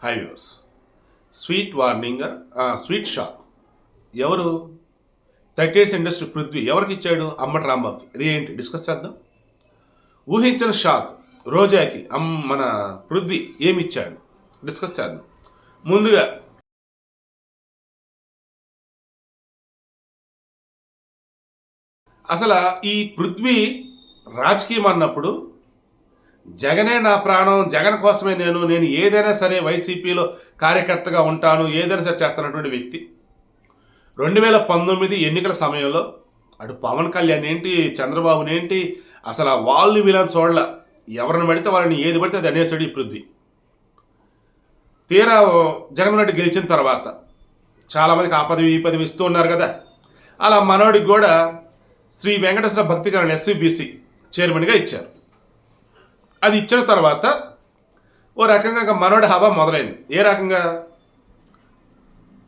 High views. Sweet warning, sweet shock. ఎవరు? 30 years industry Prithvi ఎవరికి ఇచ్చాడు? అంబటి రాంబాబుకి. ఇది ఏంటి డిస్కస్ చేద్దాం. ఊహించిన షాక్ రోజాకి మన పృథ్వీ ఏమి ఇచ్చాడు డిస్కస్ చేద్దాం. ముందుగా అసలు ఈ పృథ్వీ రాజకీయం అన్నప్పుడు జగనే నా ప్రాణం, జగన్ కోసమే నేను ఏదైనా సరే వైసీపీలో కార్యకర్తగా ఉంటాను, ఏదైనా సరే చేస్తున్నటువంటి వ్యక్తి. 2019 ఎన్నికల సమయంలో అటు పవన్ కళ్యాణ్ ఏంటి, చంద్రబాబునేంటి, అసలు వాళ్ళు వీళ్ళని చూడాల, ఎవరిని పడితే వాళ్ళని ఏది పడితే అది అనేసాడు ఈ పృథ్వీ. తీరా జగన్ రెడ్డి గెలిచిన తర్వాత చాలామందికి ఆ పదవి ఈ పదవి ఇస్తూ ఉన్నారు కదా. అలా మనోడికి కూడా శ్రీ వెంకటేశ్వర భక్తి ఛానల్ ఎస్వీబీసీ చైర్మన్గా ఇచ్చారు. అది ఇచ్చిన తర్వాత ఓ రకంగా మనోడి హవా మొదలైంది. ఏ రకంగా?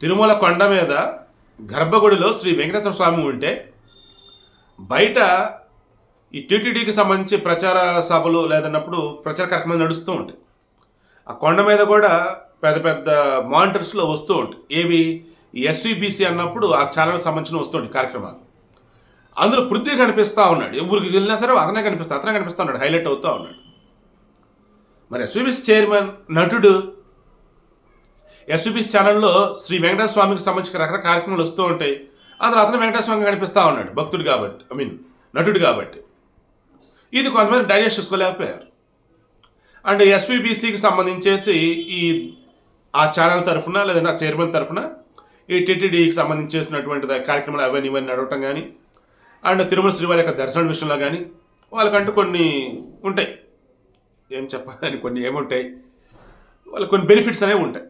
తిరుమల కొండ మీద గర్భగుడిలో శ్రీ వెంకటేశ్వర స్వామి ఉంటే బయట ఈ టీటీడీకి సంబంధించి ప్రచార సభలు లేదన్నప్పుడు ప్రచార కార్యక్రమాలు నడుస్తూ ఉంటాయి. ఆ కొండ మీద కూడా పెద్ద పెద్ద మానిటర్స్లో వస్తూ ఉంటాయి. ఏవి? ఎస్వీబీసీ అన్నప్పుడు ఆ ఛానల్కి సంబంధించిన వస్తుంటాయి కార్యక్రమాలు. అందులో పృథ్వీ కనిపిస్తూ ఉన్నాడు. ఎవరికి వెళ్ళినా సరే అతనే కనిపిస్తూ ఉన్నాడు, హైలైట్ అవుతూ ఉన్నాడు. మరి ఎస్వీబీసీ చైర్మన్, నటుడు, ఎస్వీబీసీ ఛానల్లో శ్రీ వెంకటేశ్వర స్వామికి సంబంధించిన రకరకాల కార్యక్రమాలు వస్తూ ఉంటాయి. అందులో అతను వెంకటేశ్వర స్వామి కనిపిస్తూ ఉన్నాడు, భక్తుడు కాబట్టి, నటుడు కాబట్టి. ఇది కొంతమంది డైజెస్ట్ చేసుకోలేకపోయారు. అండ్ ఎస్వీబీసీకి సంబంధించేసి ఆ ఛానల్ తరఫున లేదంటే ఆ చైర్మన్ తరఫున ఈ టీటీడీకి సంబంధించేసినటువంటి కార్యక్రమాలు అవన్నీ ఇవన్నీ నడవటం కానీ, అండ్ తిరుమల శ్రీవారి యొక్క దర్శనం విషయంలో కానీ వాళ్ళకంటూ కొన్ని ఉంటాయి. ఏం చెప్పాలని, కొన్ని ఏముంటాయి, వాళ్ళకి కొన్ని బెనిఫిట్స్ అనేవి ఉంటాయి.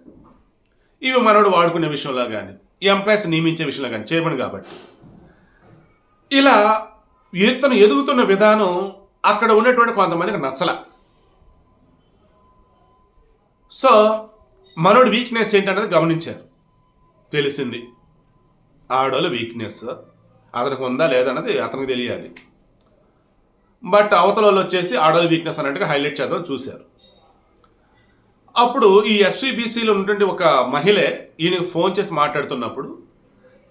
ఇవి మనోడు వాడుకునే విషయంలో కానీ, ఈ ఎంప్లాయీస్ నియమించే విషయంలో కానీ, చైర్మన్ కాబట్టి. ఇలా ఇతను ఎదుగుతున్న విధానం అక్కడ ఉన్నటువంటి కొంతమందికి నచ్చల. సో మనోడు వీక్నెస్ ఏంటనేది గమనించారు, తెలిసింది. ఆడోళ్ళ వీక్నెస్ అతనికి ఉందా లేదన్నది అతనికి తెలియాలి. బట్ అవతల వాళ్ళు వచ్చేసి ఆడోళ్ళ వీక్నెస్ అన్నట్టుగా హైలైట్ చేద్దాం చూశారు. అప్పుడు ఈ ఎస్వీబీసీలో ఉన్నటువంటి ఒక మహిళే ఈయనకు ఫోన్ చేసి మాట్లాడుతున్నప్పుడు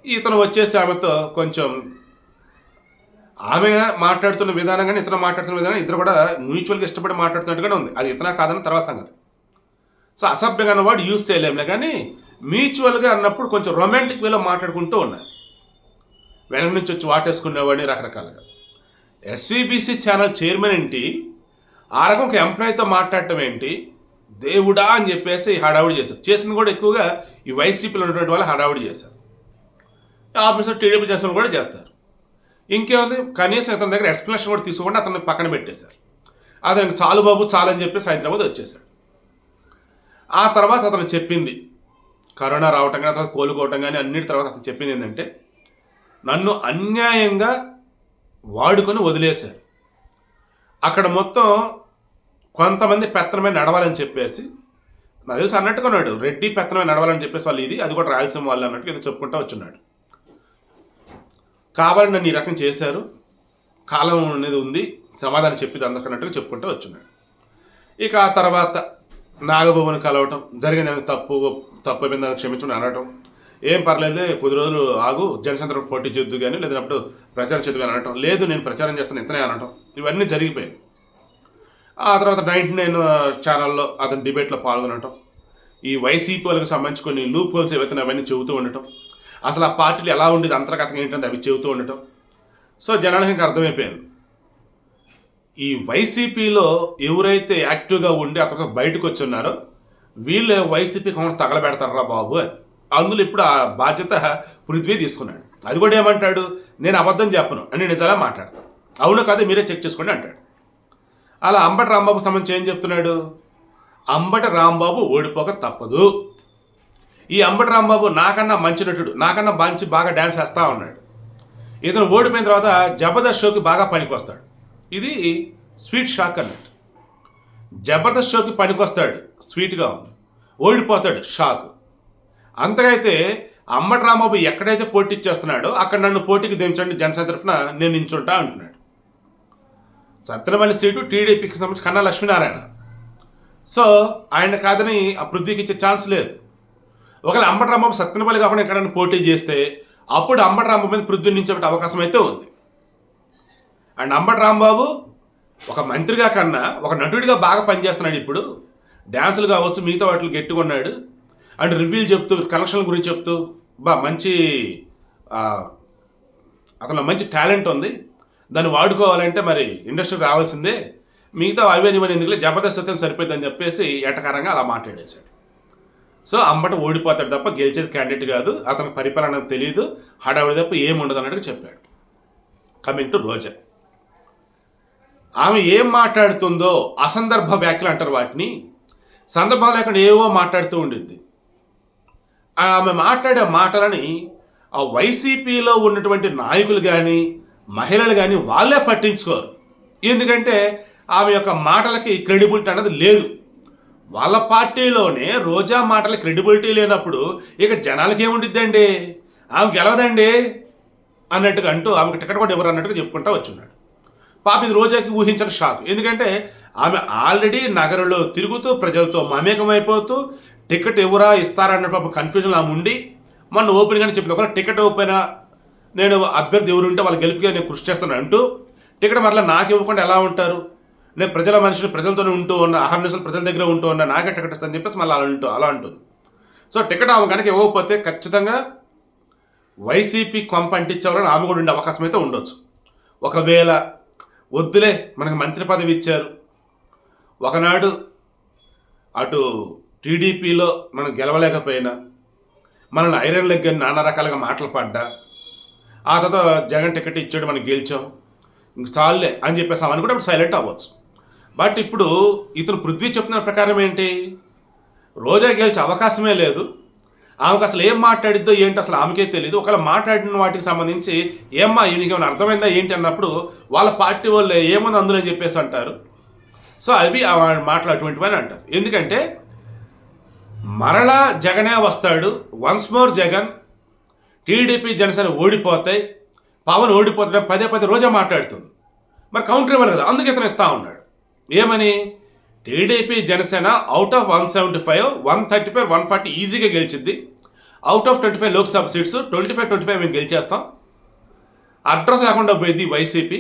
ఇతను వచ్చేసి ఆమెతో కొంచెం, ఆమె మాట్లాడుతున్న విధానం కానీ ఇతను మాట్లాడుతున్న విధానం ఇద్దరు కూడా మ్యూచువల్గా ఇష్టపడి మాట్లాడుతున్నట్టుగానే ఉంది. అది ఇతనా కాదని తర్వాత సంగతి. సో అసభ్యంగా అన్నవాడు యూజ్ చేయలేములే, కానీ మ్యూచువల్గా అన్నప్పుడు కొంచెం రొమాంటిక్ వేలో మాట్లాడుకుంటూ ఉన్నాయి. వెనక నుంచి వచ్చి వాటేసుకునేవాడిని రకరకాలుగా. ఎస్వీబీసీ ఛానల్ చైర్మన్ ఏంటి, ఆ రకం ఒక ఎంప్లాయీతో మాట్లాడటం ఏంటి, దేవుడా అని చెప్పేసి హడావుడి చేశారు. చేసింది కూడా ఎక్కువగా ఈ వైసీపీలో ఉన్నటువంటి వాళ్ళు హడావుడి చేశారు. ఆఫీసర్ టీడీపీ చేసిన కూడా చేస్తారు. ఇంకేముంది, కనీసం ఇతని దగ్గర ఎక్స్ప్లెనేషన్ కూడా తీసుకోకుండా అతన్ని పక్కన పెట్టేశారు. అతనికి చాలు బాబు చాలు అని చెప్పేసి హైదరాబాద్ వచ్చేసాడు. ఆ తర్వాత అతను చెప్పింది, కరోనా రావటం కానీ తర్వాత కోలుకోవటం కానీ అన్నిటి తర్వాత అతను చెప్పింది ఏంటంటే, నన్ను అన్యాయంగా వాడుకొని వదిలేశారు. అక్కడ మొత్తం కొంతమంది పెత్తనమే నడవాలని చెప్పేసి, నాకు తెలిసి అన్నట్టుగా ఉన్నాడు, రెడ్డి పెత్తనమే నడవాలని చెప్పేసి వాళ్ళు అది కూడా రాయలసీమ వాళ్ళు అన్నట్టుగా ఇది చెప్పుకుంటూ వచ్చున్నాడు. కావాలని నన్ను ఈ రకం చేశారు, కాలం అనేది ఉంది, సమాధానం చెప్పేది అందరికన్నట్టుగా చెప్పుకుంటూ వచ్చున్నాడు. ఇక ఆ తర్వాత నాగబాబుని కలవటం, జరిగింది తప్పు మీద క్షమించమని అనటం, ఏం పర్లేదు కొద్ది రోజులు ఆగు, జనసేన పోటీ చేద్దు కానీ లేదన్నప్పుడు ప్రచారం చేద్దు కానీ అనటం, లేదు నేను ప్రచారం చేస్తాను ఇతనే అనటం, ఇవన్నీ జరిగిపోయాయి. ఆ తర్వాత 99 ఛానల్లో అతను డిబేట్లో పాల్గొనటం, ఈ వైసీపీ వాళ్ళకి సంబంధించి కొన్ని లూప్ హోల్స్ ఏవైతే అవన్నీ చెబుతూ ఉండటం, అసలు ఆ పార్టీలు ఎలా ఉండేది అంతర్గతంగా ఏంటంటే అవి చెబుతూ ఉండటం. సో జనానికి ఇంకా అర్థమైపోయింది, ఈ వైసీపీలో ఎవరైతే యాక్టివ్గా ఉండి అతను బయటకు వచ్చి ఉన్నారో వీళ్ళు వైసీపీ కౌంటర్ తగలబెడతారా బాబు అని. అందులో ఇప్పుడు ఆ బాధ్యత పృథ్వీ తీసుకున్నాడు. అది కూడా ఏమంటాడు, నేను అబద్ధం చెప్పను అని నిజంగా మాట్లాడతాను, అవును కాదు మీరే చెక్ చేసుకోండి అంటాడు. అలా అంబటి రాంబాబు సంబంధించి ఏం చెప్తున్నాడు, అంబటి రాంబాబు ఓడిపోక తప్పదు. ఈ అంబటి రాంబాబు నాకన్నా మంచి నటుడు, నాకన్నా బాగా డ్యాన్స్ వేస్తూ ఉన్నాడు. ఇతను ఓడిపోయిన తర్వాత జబర్దస్త్ షోకి బాగా పనికి వస్తాడు. ఇది స్వీట్ షాక్ అన్నట్టు. జబర్దస్త్ షోకి పనికి వస్తాడు, స్వీట్గా ఉంది, ఓడిపోతాడు, షాక్. అంతకైతే అంబటి రాంబాబు ఎక్కడైతే పోటీ చేస్తున్నాడో అక్కడ నన్ను పోటీకి దించండి, జనసేన తరఫున నేను నించుంటా అంటున్నాడు. సత్తెనపల్లి సీటు టీడీపీకి సంబంధించి కన్నా లక్ష్మీనారాయణ. సో ఆయన కాదని ఆ పృథ్వీకి ఇచ్చే ఛాన్స్ లేదు. ఒకవేళ అంబటి రాంబాబు సత్యనపల్లి కాకుండా ఎక్కడైనా పోటీ చేస్తే అప్పుడు అంబటి రాంబాబు మీద పృథ్వీ నించోబెట్టే అవకాశం అయితే ఉంది. అండ్ అంబటి రాంబాబు ఒక మంత్రిగా కన్నా ఒక నటుడిగా బాగా పనిచేస్తున్నాడు. ఇప్పుడు డ్యాన్సులు కావచ్చు, మిగతా వాటికి గట్టిగా అండ్ రివ్యూలు చెప్తూ, కలెక్షన్ల గురించి చెప్తూ మంచి అతను మంచి టాలెంట్ ఉంది. దాన్ని వాడుకోవాలంటే మరి ఇండస్ట్రీకి రావాల్సిందే, మిగతా అవేనివని ఎందుకులే, జబర్దస్త్ సత్యం సరిపోయిందని చెప్పేసి ఎటకారంగా అలా మాట్లాడేశాడు. సో అంబటి ఓడిపోతాడు తప్ప గెలిచేది క్యాండిడేట్ కాదు, అతనికి పరిపాలన తెలియదు, హడావుడి తప్ప ఏముండదు అన్నట్టుగా చెప్పాడు. కమింగ్ టు రోజా, ఆమె ఏం మాట్లాడుతుందో అసందర్భ వ్యాఖ్యలు అంటారు వాటిని, సందర్భం లేకుండా ఏవో మాట్లాడుతూ ఉండిద్ది. ఆమె మాట్లాడే మాటలని ఆ వైసీపీలో ఉన్నటువంటి నాయకులు కానీ మహిళలు కానీ వాళ్ళే పట్టించుకోరు. ఎందుకంటే ఆమె యొక్క మాటలకి క్రెడిబిలిటీ అన్నది లేదు. వాళ్ళ పార్టీలోనే రోజా మాటల క్రెడిబిలిటీ లేనప్పుడు ఇక జనాలకి ఏముండిద్దండి, ఆమె గెలవదండి అన్నట్టుగా అంటూ ఆమెకు టికెట్ కూడా ఎవరు అన్నట్టుగా చెప్పుకుంటూ వచ్చున్నాడు. పాప ఇది రోజాకి ఊహించిన షాక్. ఎందుకంటే ఆమె ఆల్రెడీ నగరంలో తిరుగుతూ ప్రజలతో మమేకమైపోతూ టికెట్ ఎవరా ఇస్తారన్న పాప కన్ఫ్యూజన్ ఆమె ఉండి మొన్న ఓపెన్గానే చెప్పింది, ఒకవేళ టికెట్ ఓపెన్ నేను అభ్యర్థి ఎవరు ఉంటే వాళ్ళ గెలుపుగా నేను కృషి చేస్తాను అంటూ టికెట్ మరలా నాకు ఇవ్వకుండా ఎలా ఉంటారు, నేను ప్రజల మనుషులు ప్రజలతోనే ఉంటూ ఉన్న, అహర్నిశలు ప్రజల దగ్గర ఉంటూ ఉన్నా, నాకే టికెట్ ఇస్తాను చెప్పేసి మళ్ళీ అలా అంటుంది. సో టికెట్ ఆమె కనుక ఇవ్వకపోతే ఖచ్చితంగా వైసీపీ కొంప అంటించేవాళ్ళని ఆమె కూడా ఉండే అవకాశం అయితే ఉండొచ్చు. ఒకవేళ వద్దులే మనకు మంత్రి పదవి ఇచ్చారు, ఒకనాడు అటు టీడీపీలో మనం గెలవలేకపోయినా మనల్ని ఐరన్ లెగ్ అని నానా రకాలుగా మాటలు పడ్డా, ఆ తర్వాత జగన్ టికెట్ ఇచ్చాడు మనం గెలిచాం ఇంక చాలులే అని చెప్పేసి ఆమెను కూడా ఇప్పుడు సైలెంట్ అవ్వచ్చు. బట్ ఇప్పుడు ఇతను పృథ్వీ చెప్తున్న ప్రకారం ఏంటి, రోజా గెలిచే అవకాశమే లేదు, ఆమెకు అసలు ఏం మాట్లాడిద్దో ఏంటి అసలు ఆమెకే తెలియదు. ఒకవేళ మాట్లాడిన వాటికి సంబంధించి ఏమ్మా ఈయనకి ఏమైనా అర్థమైందా ఏంటి అన్నప్పుడు వాళ్ళ పార్టీ వాళ్ళు ఏముంది అందులో అని చెప్పేసి అంటారు. సో అవి మాటలు అటువంటివి అని అంటారు. ఎందుకంటే మరలా జగనే వస్తాడు, once more Jagan, TDP Janasena ఓడిపోతాయి, పవన్ ఓడిపోతాడు పదే పదే రోజా మాట్లాడుతుంది. మరి కౌంటర్ ఇవ్వాలి కదా, అందుకే ఇతను ఇస్తూ ఉన్నాడు. ఏమని, టీడీపీ జనసేన అవుట్ ఆఫ్ 175 135 140 ఈజీగా గెలిచింది, అవుట్ ఆఫ్ 25 లోక్సభ సీట్స్ 25 మేము గెలిచేస్తాం, అడ్రస్ లేకుండా పోయింది వైసీపీ.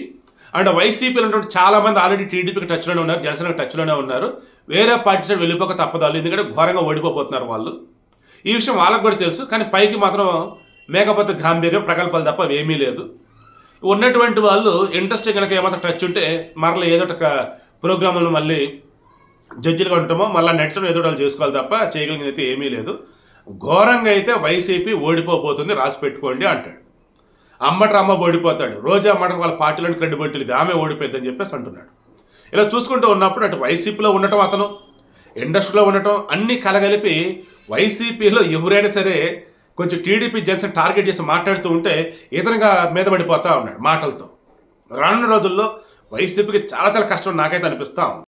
అండ్ వైసీపీలో ఉన్నటువంటి చాలామంది ఆల్రెడీ టీడీపీకి టచ్లోనే ఉన్నారు, జనసేనకి టచ్లోనే ఉన్నారు, వేరే పార్టీ సైడ్ వెళ్ళిపోక తప్పదాలు, ఎందుకంటే ఘోరంగా ఓడిపోతున్నారు వాళ్ళు. ఈ విషయం వాళ్ళకు కూడా తెలుసు, కానీ పైకి మాత్రం మేకపోతే గాంభీర్యం ప్రకల్పాలు తప్ప ఏమీ లేదు. ఉన్నటువంటి వాళ్ళు ఇంట్రెస్ట్ కనుక ఏమాత్రం టచ్ ఉంటే మరలా ఏదో ఒక ప్రోగ్రాంలు మళ్ళీ జడ్జిలుగా ఉంటామో మళ్ళీ నెట్స్ ఏదో వాళ్ళు చేసుకోవాలి తప్ప చేయగలిగింది అయితే ఏమీ లేదు. ఘోరంగా అయితే వైసీపీ ఓడిపోబోతుంది, రాసి పెట్టుకోండి అంటాడు. అంబటి రాంబాబు ఓడిపోతాడు, రోజా అమ్మటం వాళ్ళ పార్టీలోని క్రెడిబిలిటీ లేదు, ఆమె ఓడిపోద్దని చెప్పేసి అంటున్నాడు. ఇలా చూసుకుంటూ ఉన్నప్పుడు అటు వైసీపీలో ఉండటం, అతను ఇండస్ట్రీలో ఉండటం అన్నీ కలగలిపి వైసీపీలో ఎవరైనా సరే కొంచెం టీడీపీ జనసేన టార్గెట్ చేసి మాట్లాడుతూ ఉంటే ఇతనిగా మీద పడిపోతూ ఉన్నాడు మాటలతో. రానున్న రోజుల్లో వైసీపీకి చాలా చాలా కష్టం నాకైతే అనిపిస్తా ఉంది.